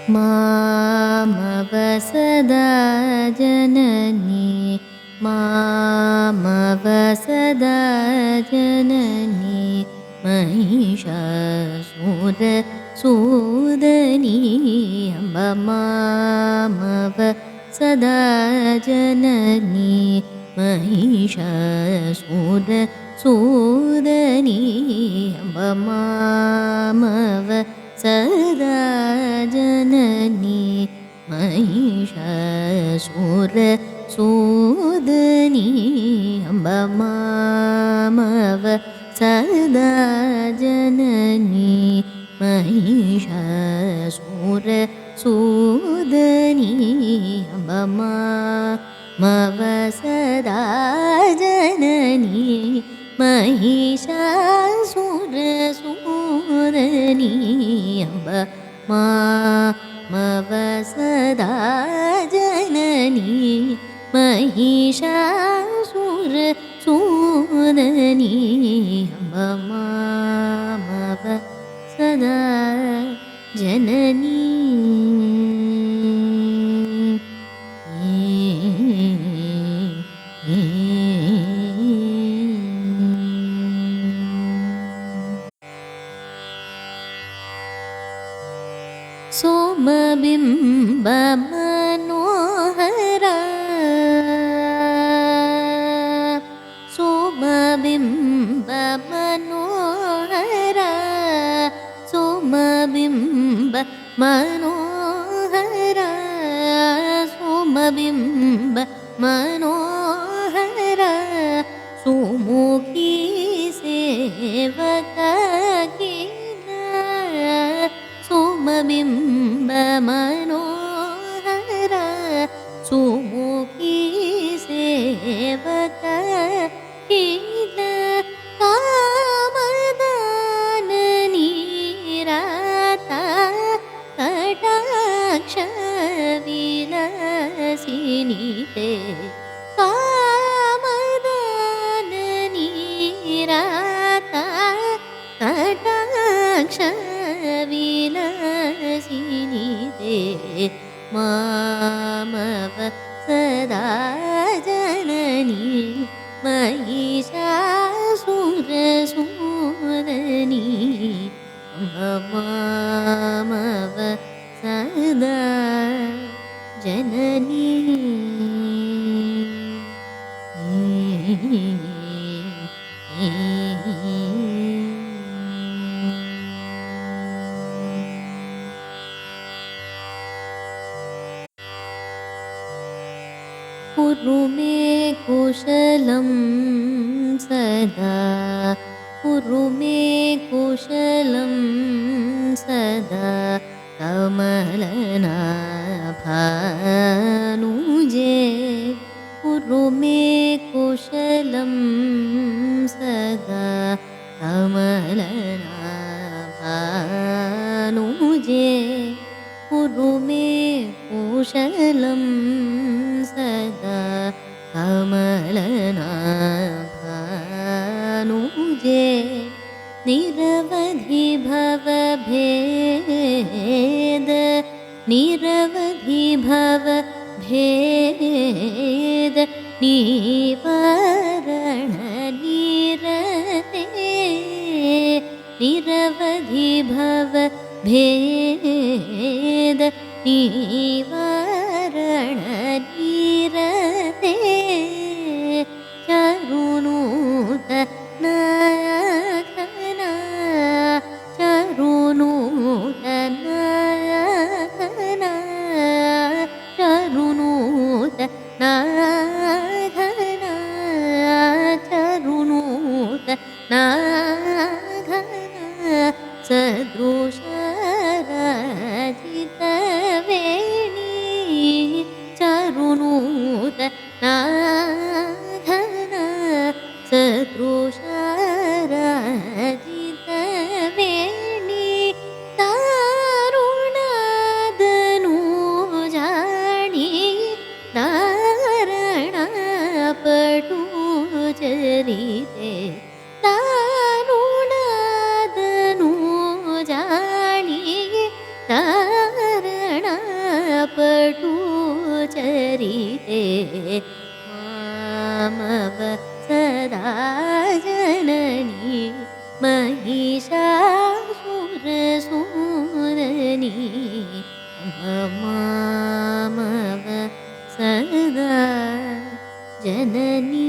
मामव सदा जननी मामव सदा जननी महिषासुरसूदनी अम्ब मामव सदा जननी महिषासुरसूदनी अम्ब मामव सदा जननी महिषासुरसूदनी अम्ब मामव सदा जननी महिषासुरसूदनी अम्ब मामव सदा जननी महिषासुरसूदनी अम्ब मामव सदा जननी महिषासुरसूदनी अम्ब मामव सदा जननी सोमबिम्ब मनोहरा सोमबिम्ब मनोहरा सोमबिम्ब मनोहरा सोमबिम्ब मनोहरा सुमुखी सेवक सोमबिम्ब मनोहरा सुमुखी सेवक कामदान नीराता कटाक्ष विलासिनी ते कामदान नीराता कटाक्ष विलासिनी ते मामव सदा जननी महिषासुरसूदनी मामव सदा जननी कुरु मे कुशलं सदा कुरु मे कुशलं सदा कमलनाभानुजे कुरु मे कुशलं सदा कमलनाभानुजे कुरु मे कुशलं सदा कमलनाभानुजे निरवधि भवभेद निरवधि भवभेद निवारण निरते निरवधि भवभेद निवारण निरते चरुणूत नायकना चरुणूत नायकना चरुणूत नायकना चरुणूत नायकना सदृशराजितवेणी चरुणूत नाघना सदृशराजितवेणी दारुणादनुजाणी धारणापटुचरिते दारुणादनुजाणी धारणापटुचरिते मामव सदा जननी महिषासुरसूदनी मामव सदा जननी